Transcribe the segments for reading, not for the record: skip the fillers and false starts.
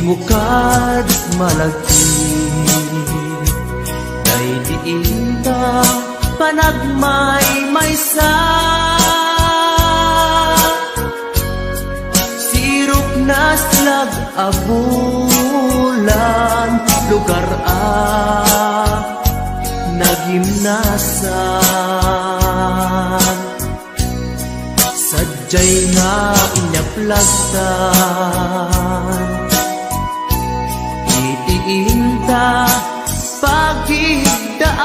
mo kad malagi, kay diin ta panagmay-maysa. Sirok na slag abulan, lugar nagimnasan. Sadyay nga inyaplagtan, itiinta pagigdaan.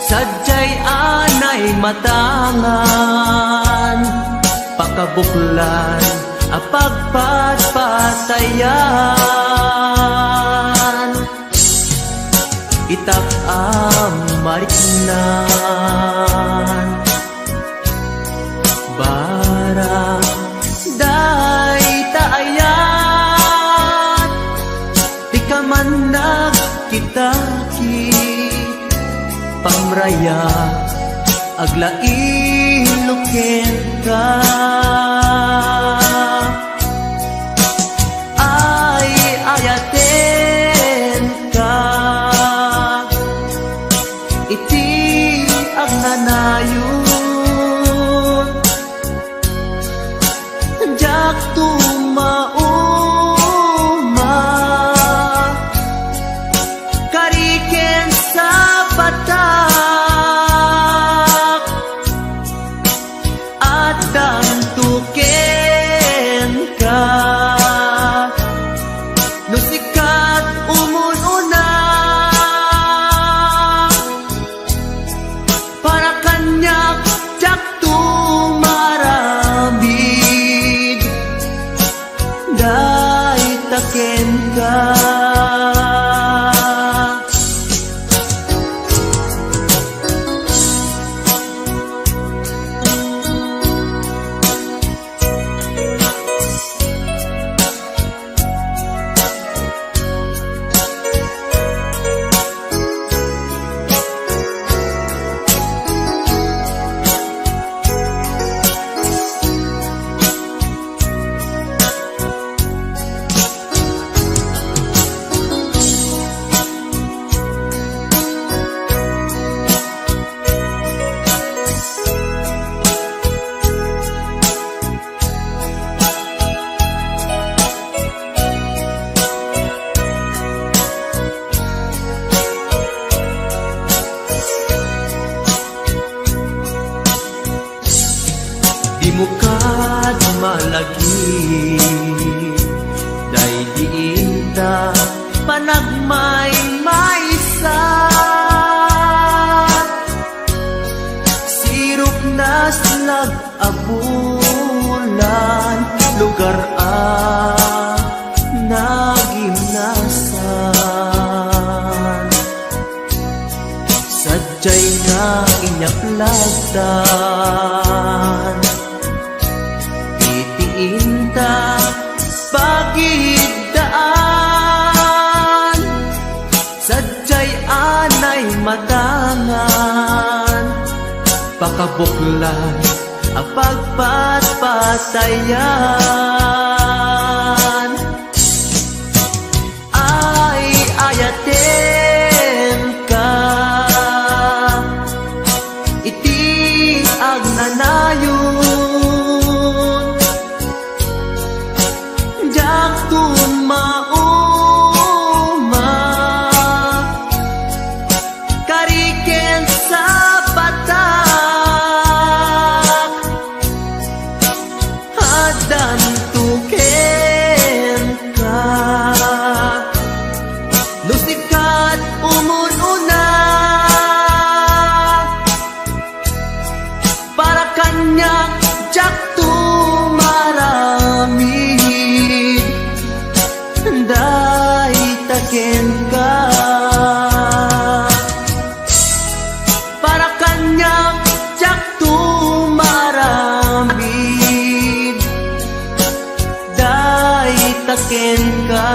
Sadyay anay matangan, pakabuklan apagpatpatayan. Itak mariknan, barang day taayan. Di ka man nagkitaki, pamraya aglain luken ka. Ay ayaten ka, iti ang nanayon. Jak tumauma, kariken sa batak, at dantuken ka. Nusikat umununa, para kanyak jak tumaramid, day taken ka. Di mo kad malagi, day diin ta panagmay-maysa. Sirok na slag abulan, lugar nagimnasan. Sadyay nga inyaplagtan, itiinta pagigdaan. Sadyay anay matangan, pakabuklan apagpatpatayan. Ay ayaten ka, iti ang nanayon. Jak tumauma, kariken sa batak, hadan tuken ka. Lusikat umununa, para kanyak jak tumaramid, day taken ka. Para kanyak jak tumaramid, day taken ka.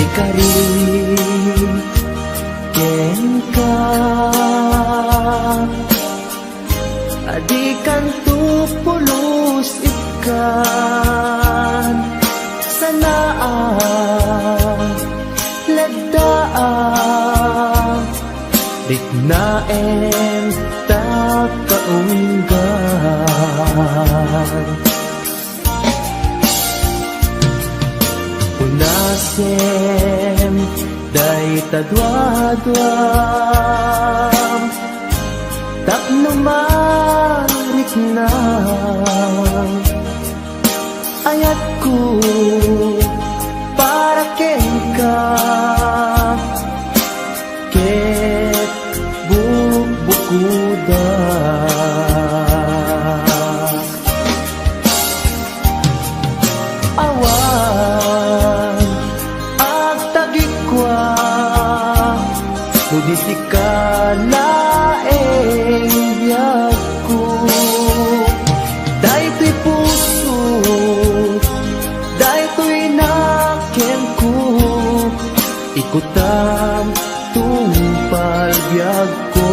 ikari ken ka adikan tu pulos ikan sanaan ladaan dignaen ta kaunggan unasem day tadwadwam tapno marik na ayatku para kenka ket bukuda awan agtagikwa nudisikala biyagko daytoy puso daytoy naken ko ikutan tungpal biyagko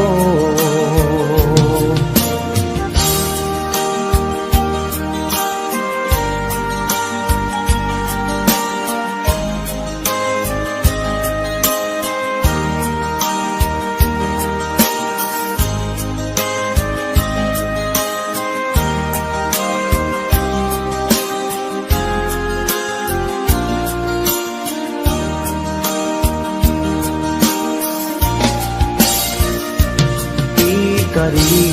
ikari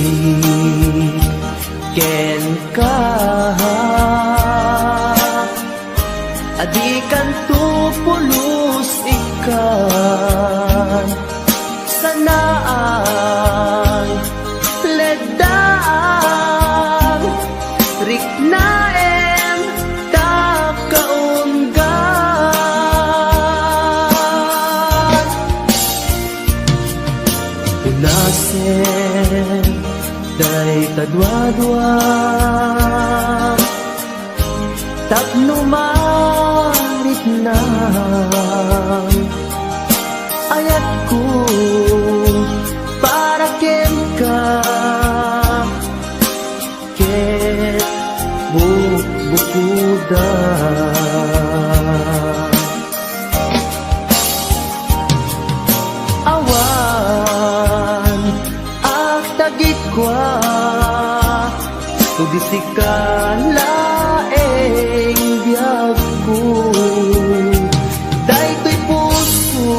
ken ka adikan tu pulos ikan sanaan ledaan riknaen ta kaunggan unasen day tadwadwam tapno marit na ayatku para ken ka ket bukuda awan agtagikwa tudisikala biyagko daytoy puso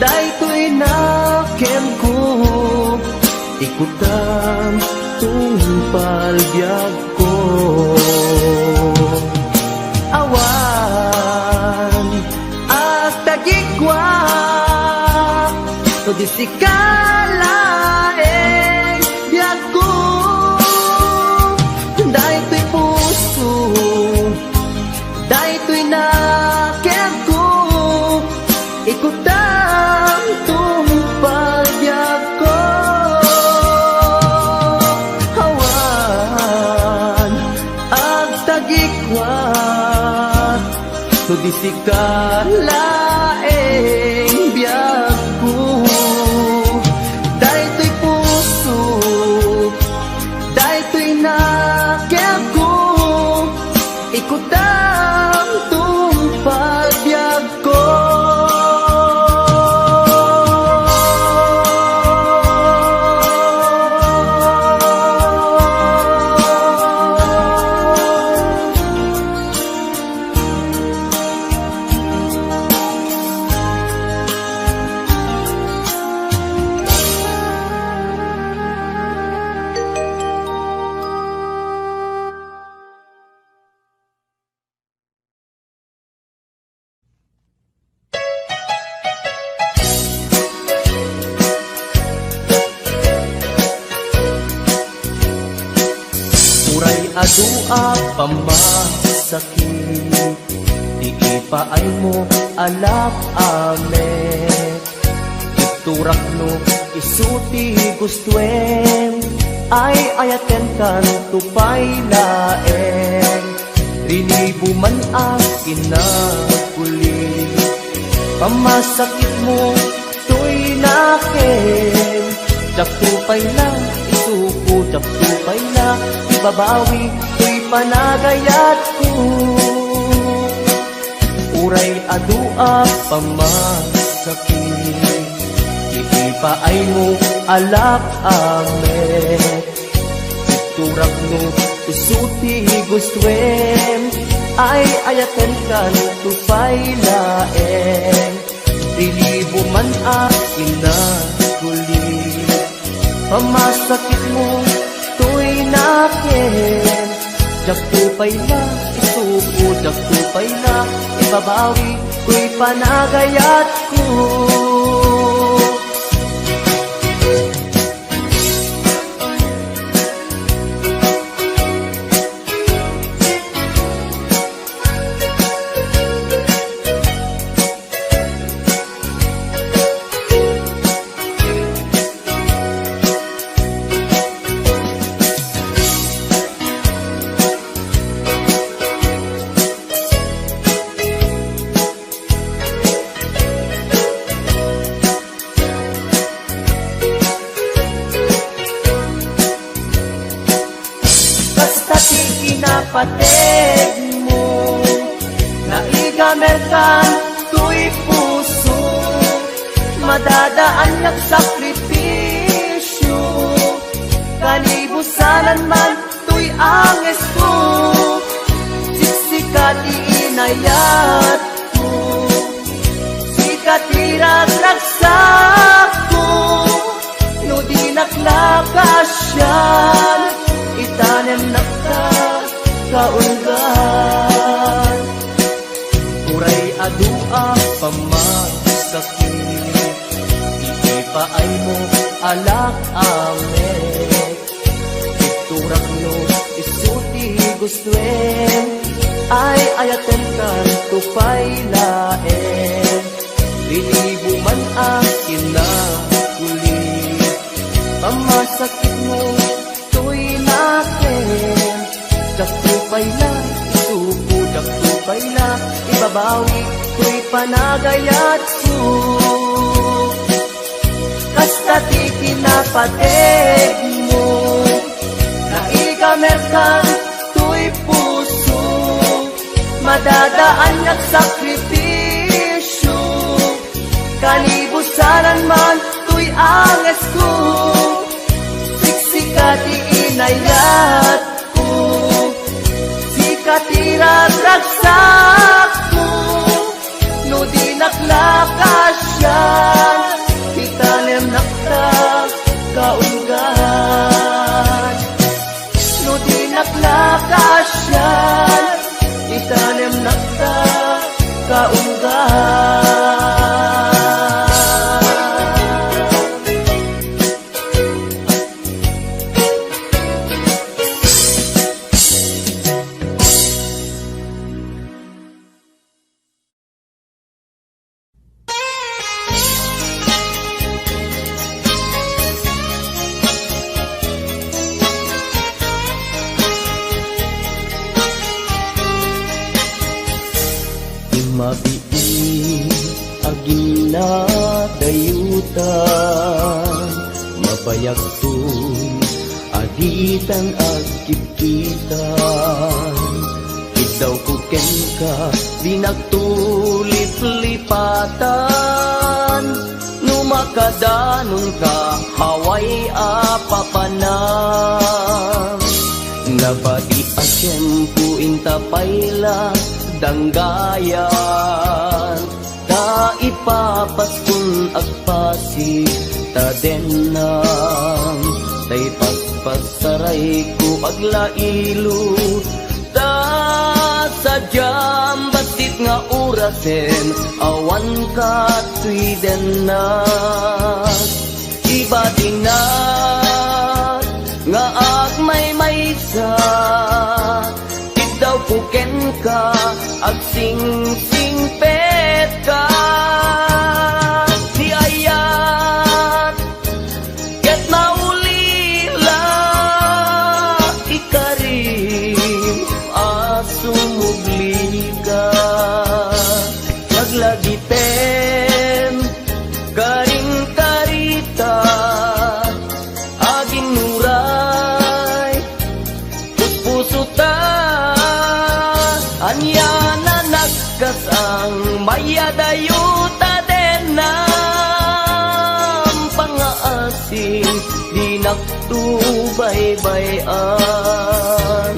daytoy naken ko ikutan tungpal biyagko awan agtagikwa tudisikala biyagko daytoy puso daytoy naken ko ikutan tungpal biyagko awan agtagikwa tudisikala biyagko daytoy puso daytoy naken ko ikutan tungpal biyagko adua pamasakit di ipaay mo alak ame iturak no isuti gustuen ay ayaten kan tupay laeng rinibuman ang inakuli Pamasakit mo to'y nakin, daktupay na, isuko daktupay na, ibabawi to'y panagayat ko. Uray adua pamasakit, ipaay mo alak amet, turak mo isuti gustwen, ay ayaten kan tupay laeng, rilibo man akin na kulit. Pamasakit mo to'y nakin, daktupay na, isuko daktupay na, ibabawi ko'y panagayat ko. Pateg mo, naigamerkan to'y puso, madadaan yak sakripisyo, kalibusanan man to'y anges ko, siksikat iinayat ko, sikat iragraksak ko, no di naklakasyan, itanem nakta kaungan. Uray adua pamasakit, ipaay mo alak amet, iturak no isuti gustwen, ay ayaten kan tupay laeng, lilibo man akin na kulit. Pamasakit mo to'y nakin, daktupay na, isuko daktupay na, ibabawi ko'y panagayat ko. Kastati kinapateg mo, naigamerkan to'y puso, madadaan yak sakripisyo, kalibusanan man to'y anges ko, siksikat iinayat ko, katiragraksak ko, no di naklakasyan, itanem nakta kaungan. No di naklakasyan, itanem nakta kaungan. Mabiin agina dayutan, mabayak to'y aditan agkitkitan. Ikaw kuken ka, di nagtulip-lipatan, numakadanon ka, haway apapanang. Nabadi asyempu intapayla, danggayan, ta ipapaskun agpasi, ta denang, tay paspasaray ko aglailo, ta sadyam basit nga urasen, awan ka tuy denang, iba dinat, nga agmay-maysa, daw puken ka, agsing-sing pet ka, di ayat, ket maulila, ikarim, asumugli ka, maglagite, dayuta den nam pangaasing di naktubaybayan.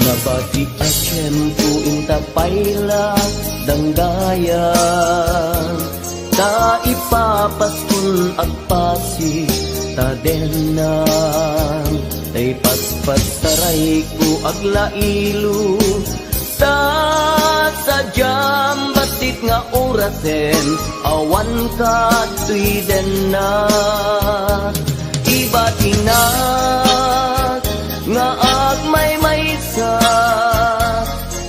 Nabati a tiyempo inta payla danggayan, ta ipapaskun agpasi ta denang, tay paspas taray ko aglailo, ta sadyam batit nga orasen, awan ka tuy denna, ibatinag nga agmay-maysa,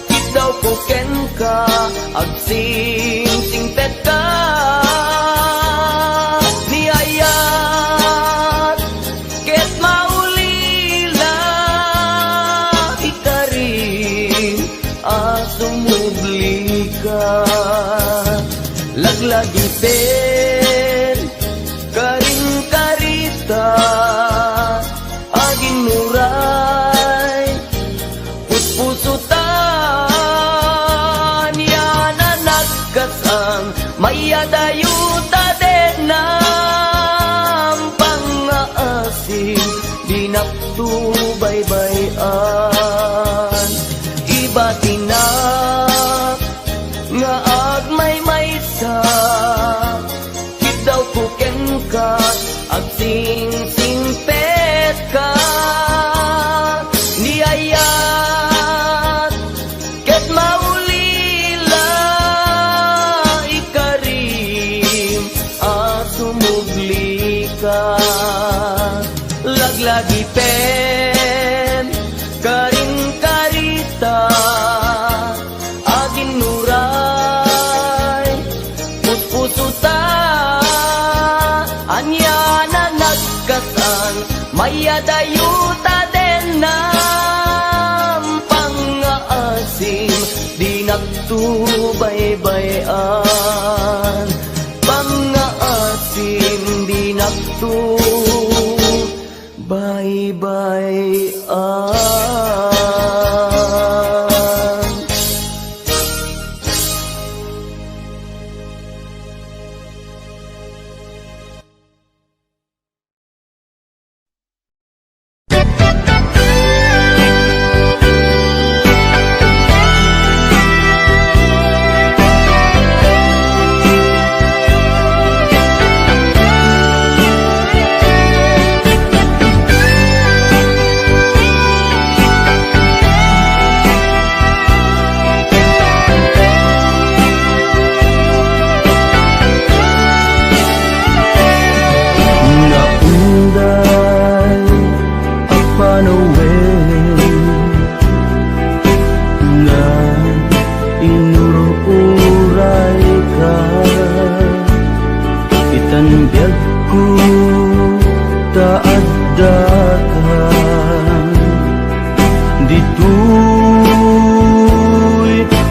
ikaw ko ken ka, agsing-singpet ka, niyayat, ket maulila, ikarin, asumubli ka, laglagi pen, karing-karita, aging muray, puspusutan, yan na nagkasang, mayadayuta den nam pangaasing, di naktubaybayan, ibatinak, nga agmay-maysa, daw kuken ka, agsing-singpet ka, niyayat, ket maulila, ikarim, asumugli ka, laglagi pen, karing-karita, aging nuray, puspusuta, anya na nagkasang, mayadayuta den nam pangaasing, di naktubaybayan, pangaasing, di naktubaybayan.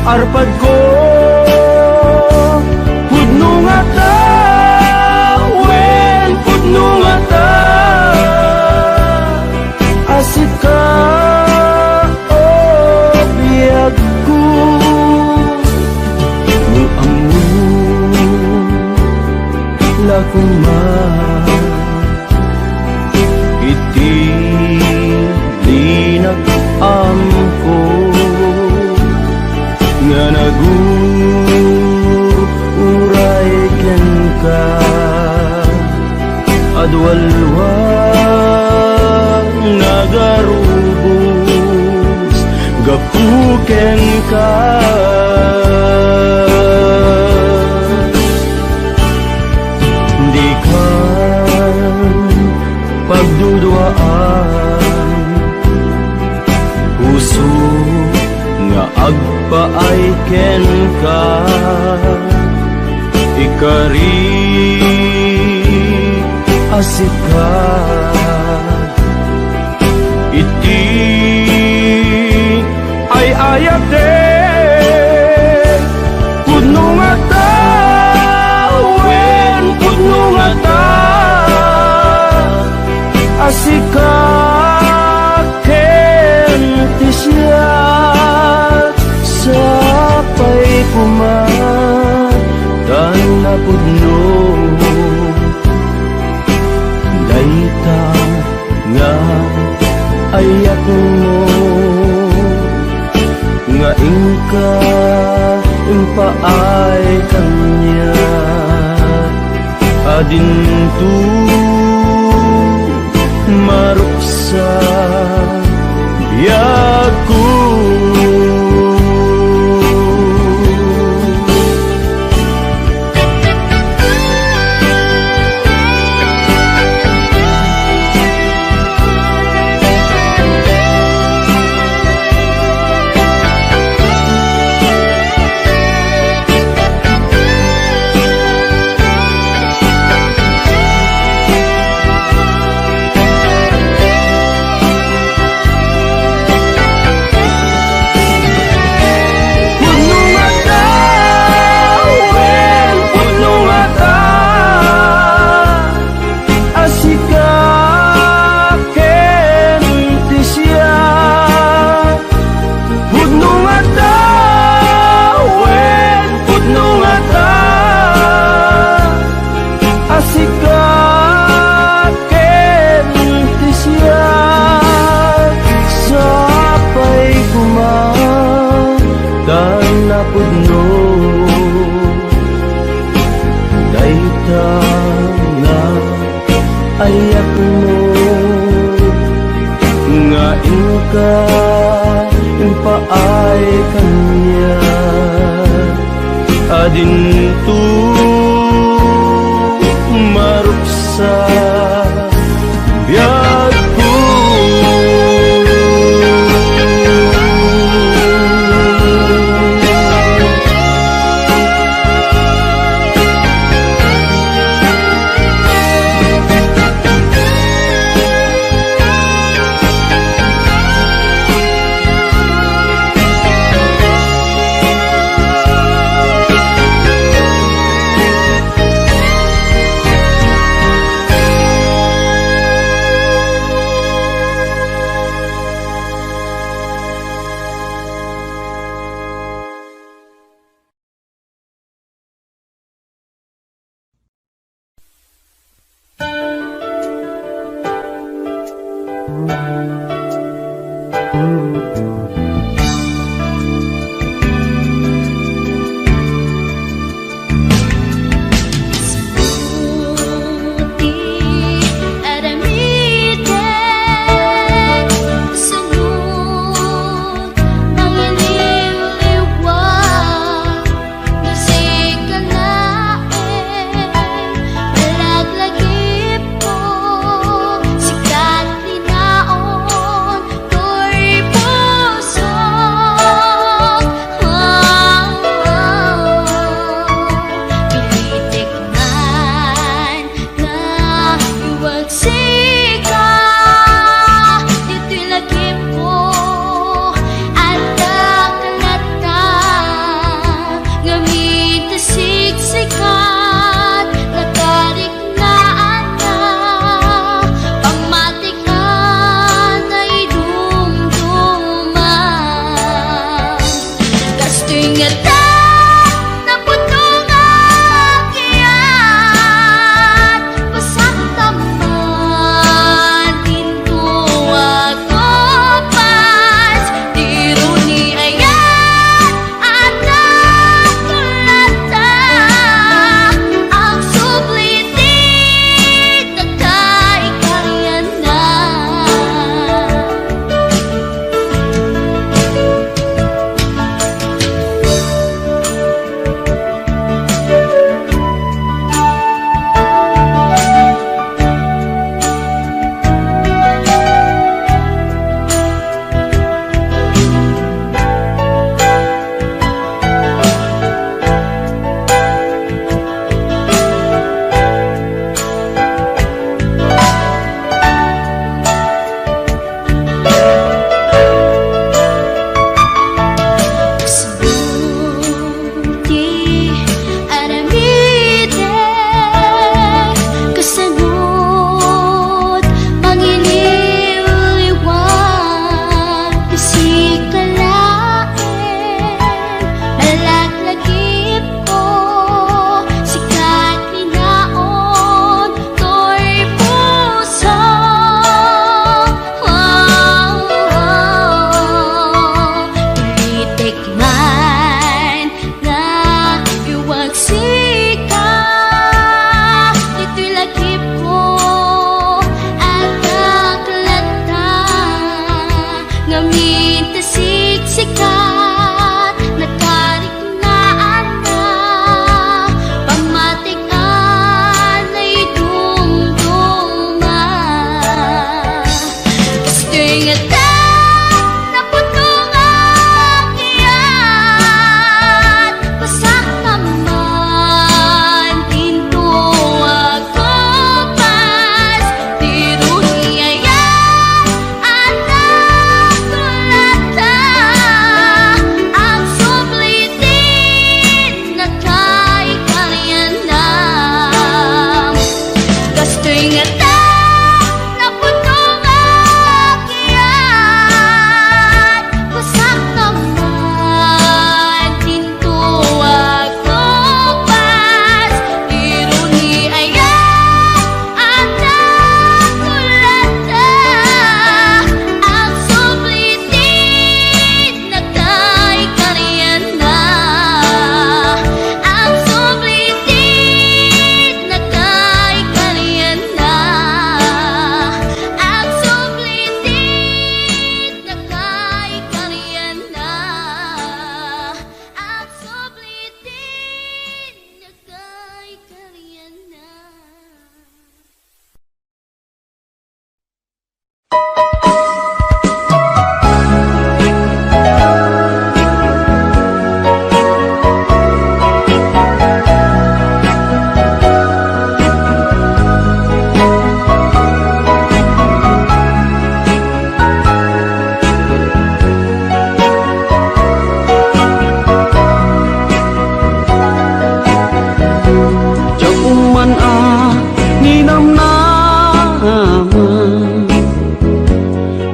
Arpad ko pudno nga ta, wen pudno nga ta, asit ka o biyag ko, muamu lakuma iti linak amko nga naguray ken ka, adwalwa nagarubos gapuken ka, di ka pagduduaan, puso nga agpaay ken ka, ikari asikat iti ay ayate pudno nga tawen pudno nga ta asikat ken ti siya sapay kumat dan napudno dayta nga ayak mo nga ingka impaay kanya adin tu maruksa biyaku pudno dayta nga ayak mo nga ingka impaay kanya adin tu maruksa biyaku Sikat linaon, to'y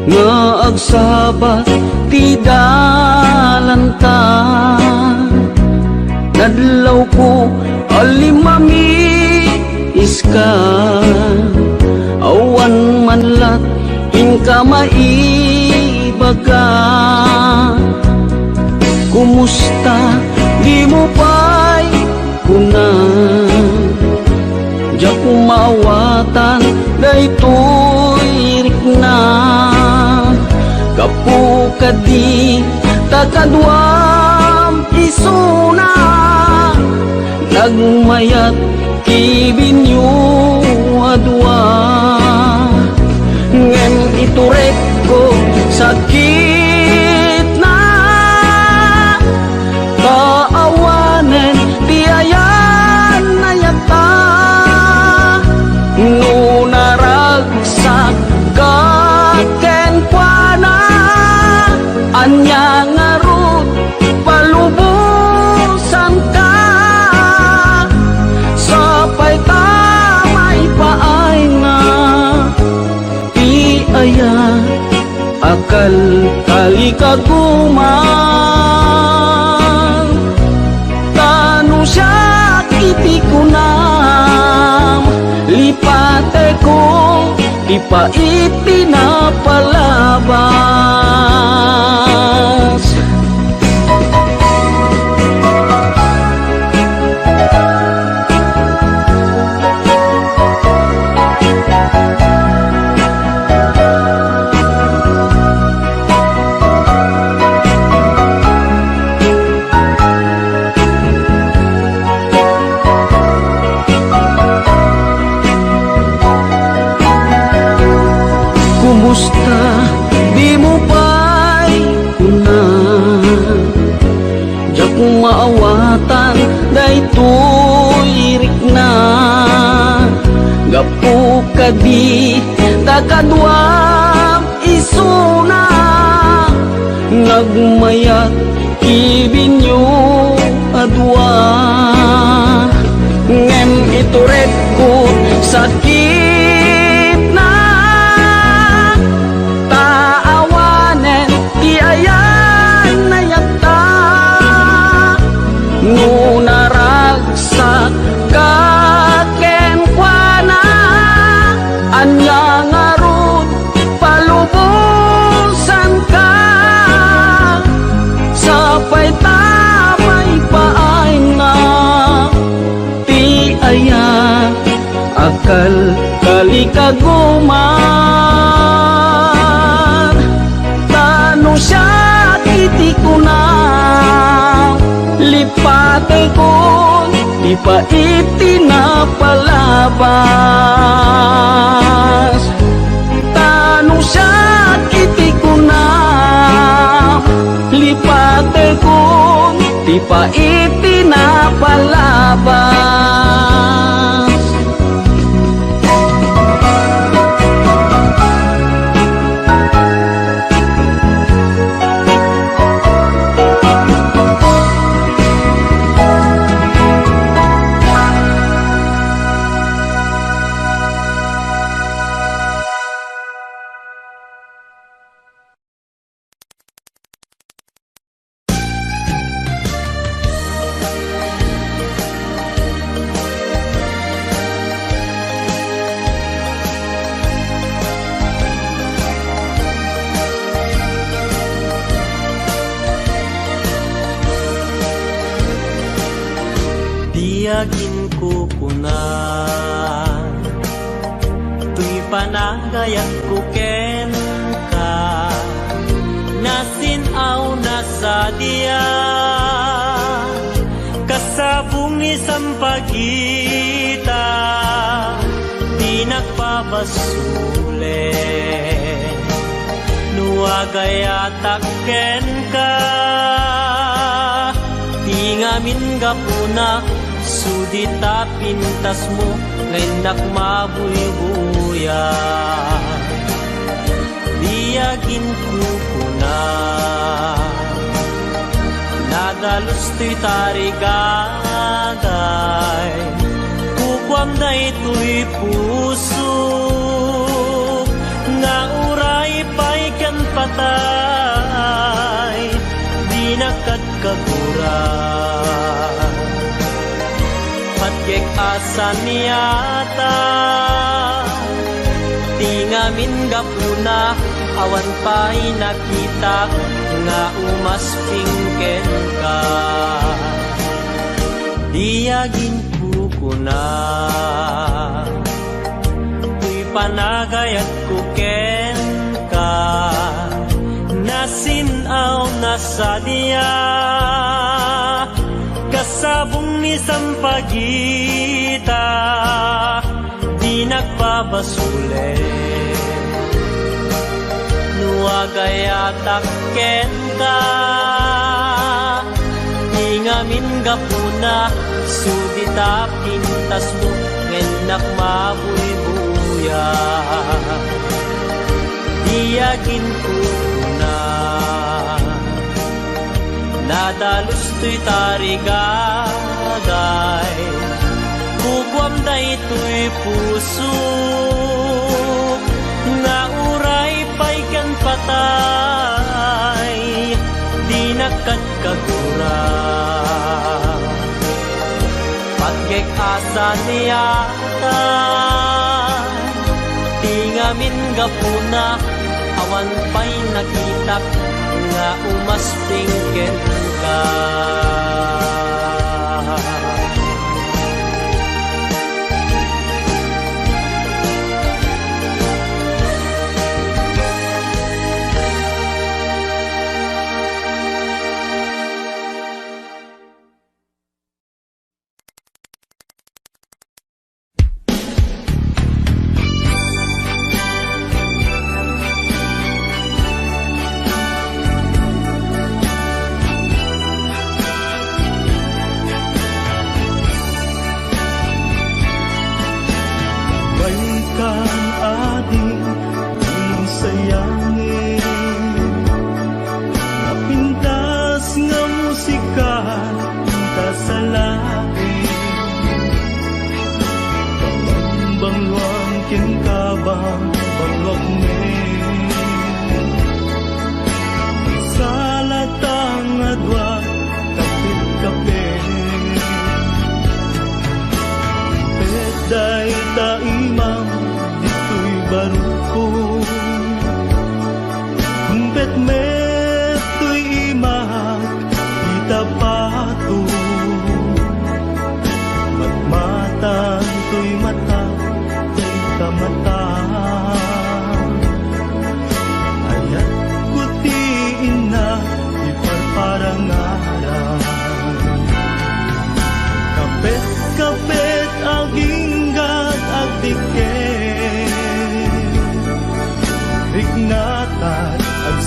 nga agsabat ti dalanta. Nadlaw ko alimami iska, awan manlat inka maibaga. Kumusta di mo pa'y kuna, diya kumawatan daytoy rikna. Kapukadi takadwam isuna, nagmayat kibinyo adwa. Ngem iturek ko sakit na, kaawanen tiayan na yata. Nunaragsak kaken kuana, anya ngarut palubusan ka. Sapay tamay paay na ti aya, akal kali kaguman. Tanu siya iti kunam, lipate ko ipa iti na palabas. Kumusta di mo pa'y kuna, diya kung maawatan daytoy rikna. Gapu kadi takadwam isuna, nagmayat ibinyo adwa. Ngem ituret ko sakit na, taawanen ti ayan na yata. Nunaragsak kaken kuana, anya ngarut palubusan ka. Sapay tamay paay na ti aya, akal kali kaguman. Tanu siya iti kuna, lipate ko ipa iti na palabas. Tanu siya iti kuna, lipate ko ipa iti na palabas. Tiyagin ko kuna, tuy panagayat ko ken ka. Nasinaw na sa diya, kasabong isang pagita, di nagpabasule. Nuagayatak ken ka, tingamin gapuna, sudita pintas mo, ngayon nakmabuy-buya. Diyagin ko kuna, nadalos to'y tarigagay, kukwam na ito'y puso, patay, di nakat kagura. Patgek asa niyata, tingamin gapuna, awan pa'y nakita, nga umasping ken ka. Diyagin kukuna, tuy panagayat kuken ka, nasinaw na sa diya, kasabong ni sampagita, di nagpabasule. Nuagayatak ken ka, ngamin gapuna, sudita pintas mo, ngenak mabuy-buya. Diyagin ko na, nadalus to'y tarigagay, bugwam da ito'y puso, nga uray pa'y kan patay, di nakat kagura. Patgek asa niyata, tingamin gapuna, awan pa'y nakitak, nga umasping ken ka.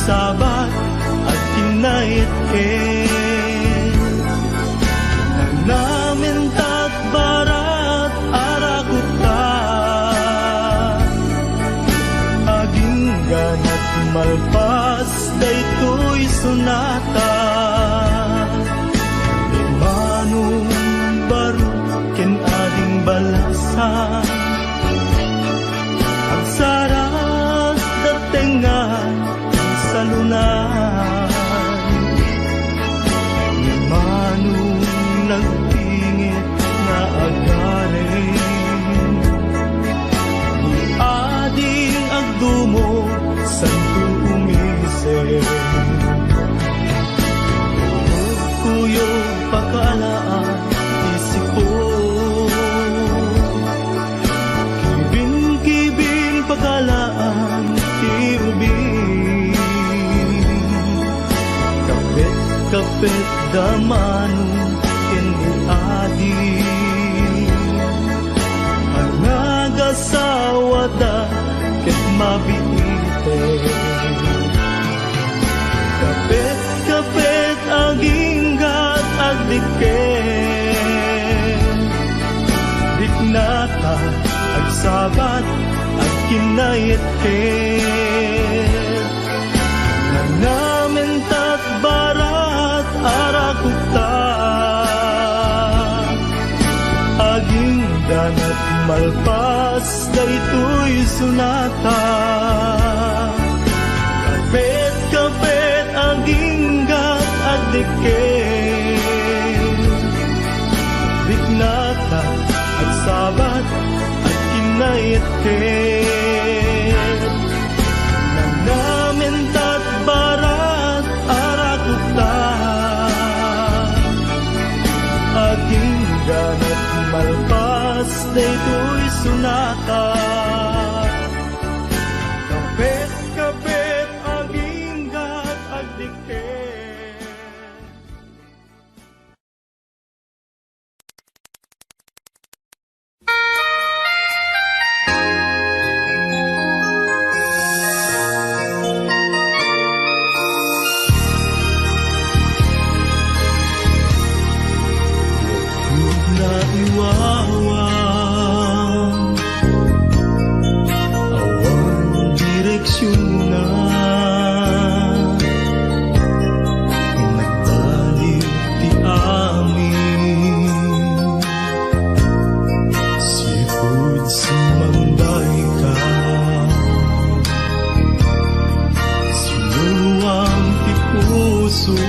Sabat at kinait namin tat barat arakuta, aging ganat malpas daytoy sunata, imanong baro ken ading balasan, ang sarap datengan salunan, manong nagtingit na agarin, ni ading agdumo santo umisip, kuyog pakalaan isip ko, kibin-kibin pakalaan tiubin, kapit damanong kenadi, ang nagasawa da ket mabiite, kapit aginggat agdiken, diknata agsabat ag kinayet ken, namin tat barat arakuta, aging danat malpas daytoy sunata, kapit ket nanamin tat barat arakukta aging ganat malpas daytoy sunata kapit aging gat agdiktet. Na iwawan awan direksyon na nagbalik ti amin sipud sumambay ka sinuwang ti puso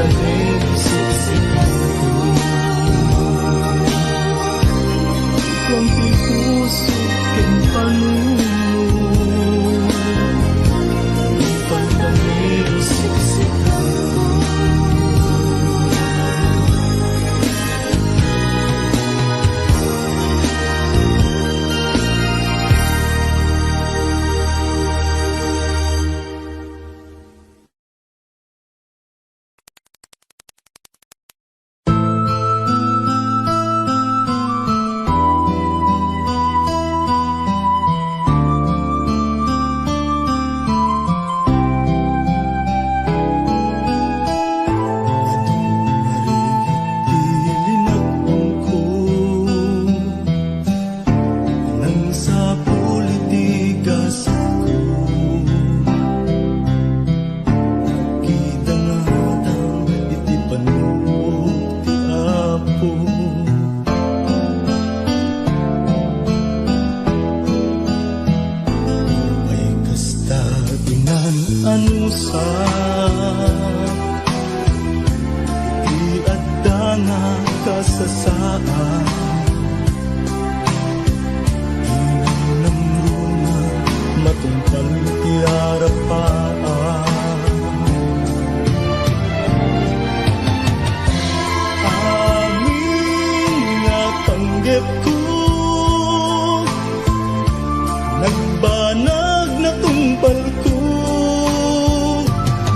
Pagdating Iadda nga kasasaan, inamnamruna matungkal ti arapaan. Amin nga panggep ko, nagbanag na tumpal ko,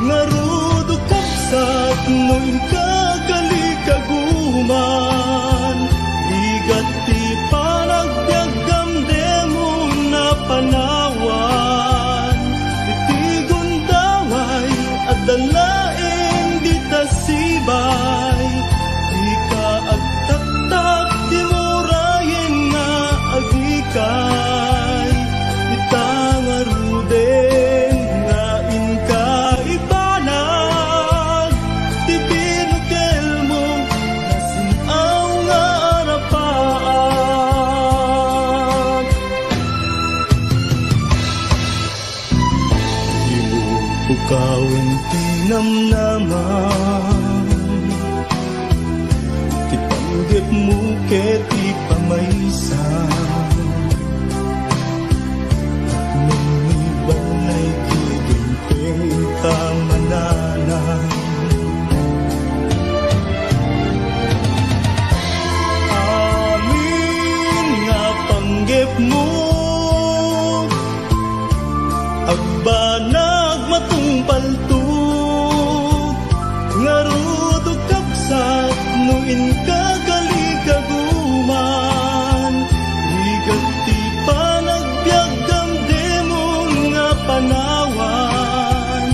nga rudo kapsat no'y kagalikaguman. Igat ti panagbiagam demo na panawan, itigon daway at dalaing di tasibay. Di ka agtaktak di murayin nga agikay, itangaruden nga inka ibanag. Di binukel mo nasinaw nga arapaan. Di mo bukawin tinamnaman, ti panggep mo ket ipamaysan. Balay kiginting kamananan, amin nga panggep mo, agbanag matungpaltog, nga rudog kapsat nuin kagaligagaguman. Igat ti panagbiagam demon nga panawan,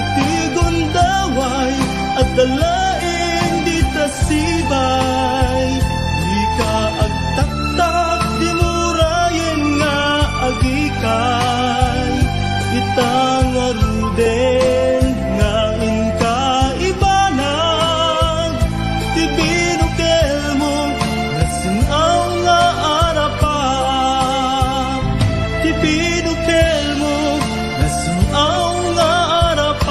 itigon daway at dalaing di tasibay. Di ka agtaktak di murayen nga agikay, itangaruden nga inka ibanag. Ti binukel mo nasinaw nga arapan, ti binukel mo nasinaw nga arapan.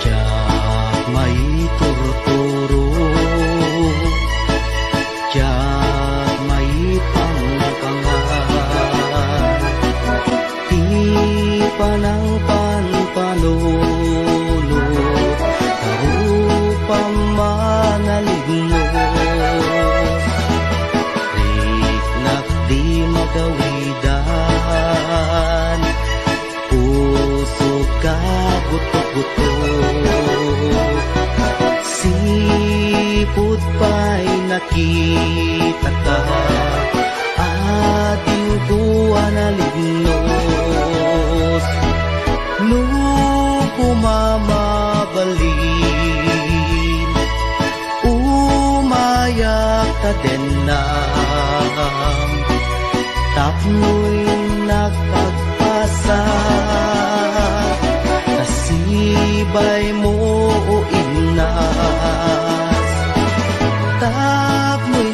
Tiyak may turturo, tiyak may pangkangan, di panang panpanuno, karupang manaligno. Riknak di magawidan, puso ka buto-buto. Sipot pa'y nakita ka, ating kuha na lignos. Nung pumamabalin, umayak ka din na, tapno'y nakagpasa. Kasibay mo o inas, tapno'y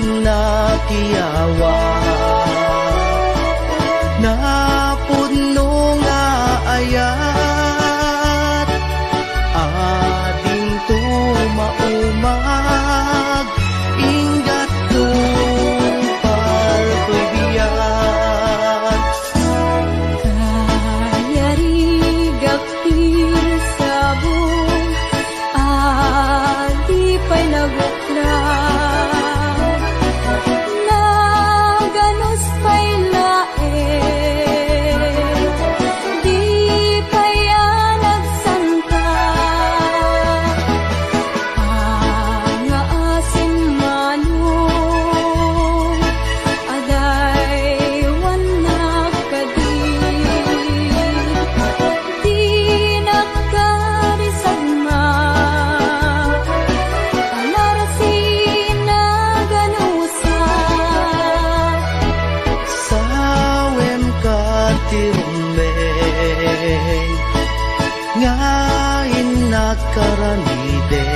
ngain nakaramiden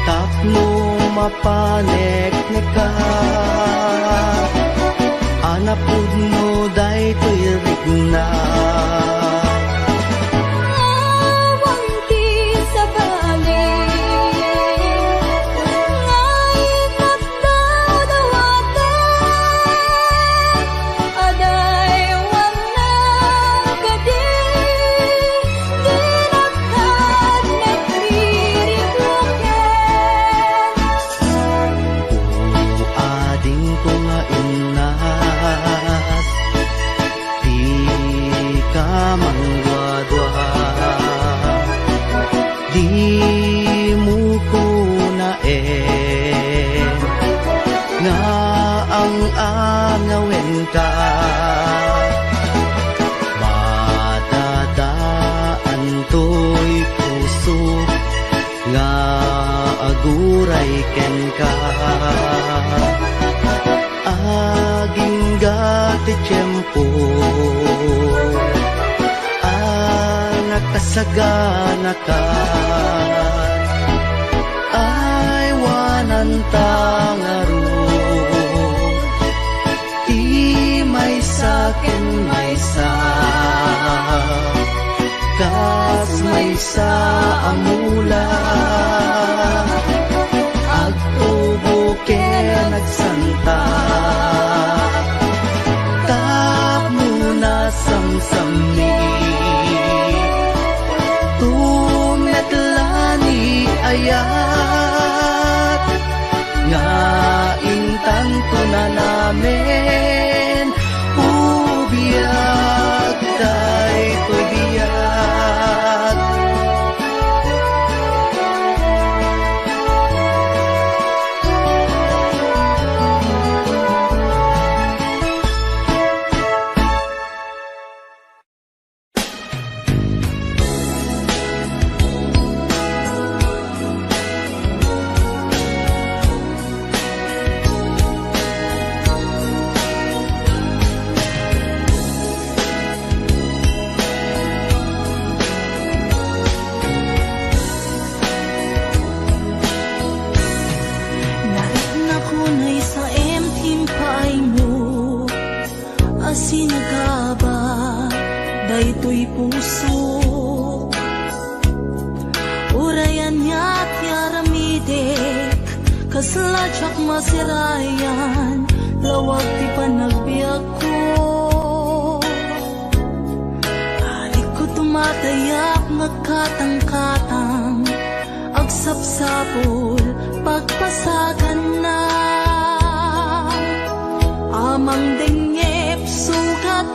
tapno mapanek neka anapud mo day tuirik na Awang ti sa balik ngayon at daw-dawagan aday wanang gadi dinakad nagririkloken ading ko nga inas di ka mangwadwa di mo ko na nga ang angawin ka matadaan to'y puso nga aguray ken ka aging gati tiyempo nakasagana ka ay wanan tangaro di may sakin may sa kas may sa amula agtubo ke nagsanta tap muna samsami tumetlani ayat nga intanto na namin ubiyag day to'y biyag Narit na kunay sa emtim paay mo asinagaba daytoy puso urayan niya tiaramidek kaslajak masirayan lawag ti panagbiag ko alik ko tumatayak nagkatang-katang agsapsapol pagpasagan na amang dengep sugat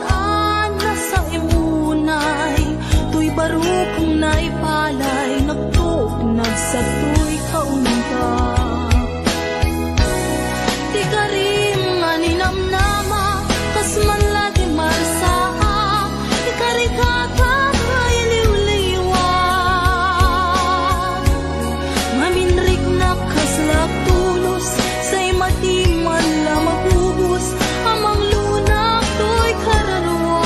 na sa imunay tuy barukong naipalay nagtuk nagsatoy kaunta di ka rin maninamnama kas man lagi marsaa di ka rin kakakay liwliwan maminrik na kaslap tulos say matiman la mabubus amang lunak to'y kararwa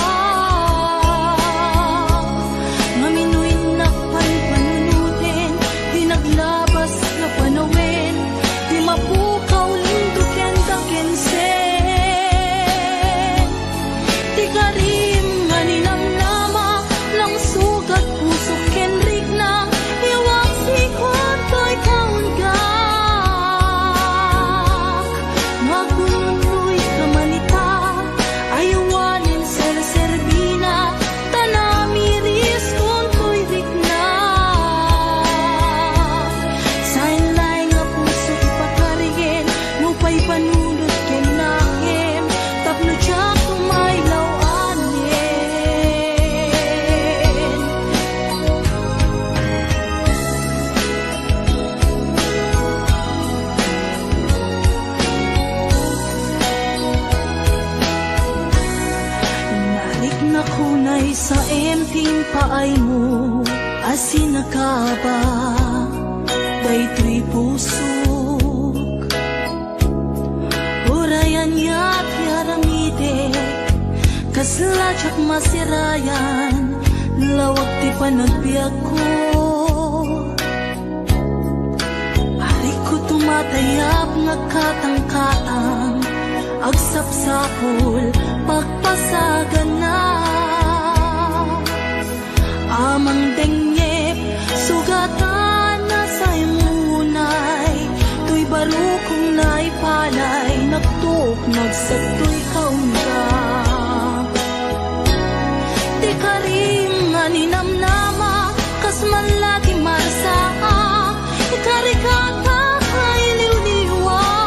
maminoy na panpanunutin di naglabas na panawin di mapukaw linduken dakensen di ka rin maninamnama ng sugat puso kenrik na iwag sikon to'y kaunggak magununoy kamanita ayawanin ser-serbina tanamiris kung to'y rikna sainlay nga puso ipakarigin mupay panunod ken nahem tapno tiyak tumaylaw anin narik na kunay sa emting paay mo asinagaba daytoy pusok urayan ya't yaramidek kaslajak masirayan lawag ti panagbiag ko. Ari ko tumatayap nga katang-katang, agsapsapol pagpasagan na. Amang dengyep sugatan na sa imunay, tuy baro kong naipalay, nagtuok nagsatoy kaunga. Di ka rin nga ninamnama, kas man lagi marsaa, ikarikata ay liwliwag.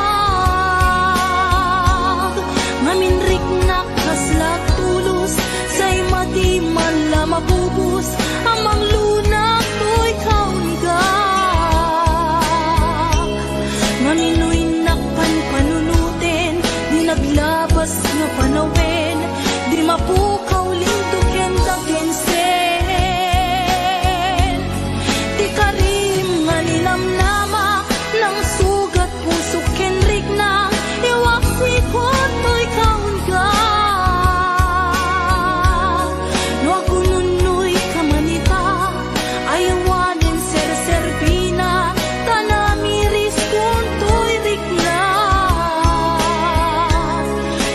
Maminrik na kaslak tulos, say mati man la mabubus, amang lunak to'y kaunga. Maminoy nakpan panunutin, di naglabas nga panawin, di mapukaw lintukin dagensen. Di ka rin nga nilamnama, nang sugat puso kenrik na, iwak sikot mo'y kaunga. No agununoy kamanita, ayawanin ser-serbina, tanamiris kung to'y rikna.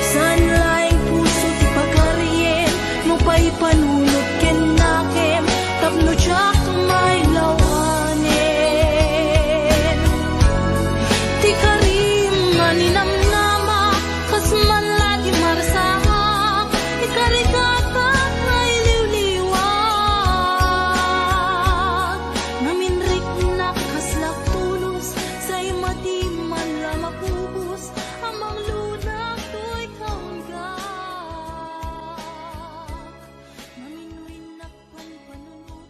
San laing puso ti pagkaryen, no pa'y panunod ken nakem, tapno tsak may lawanin. Ti ka rin nga ninamnama, kas man lagi marsaha, ikarikata ay liwliwag. Naminrik na kaslak tulos, say mati man la mapubus, amang lunak to'y kaungga. Maminoy nakpan panunod.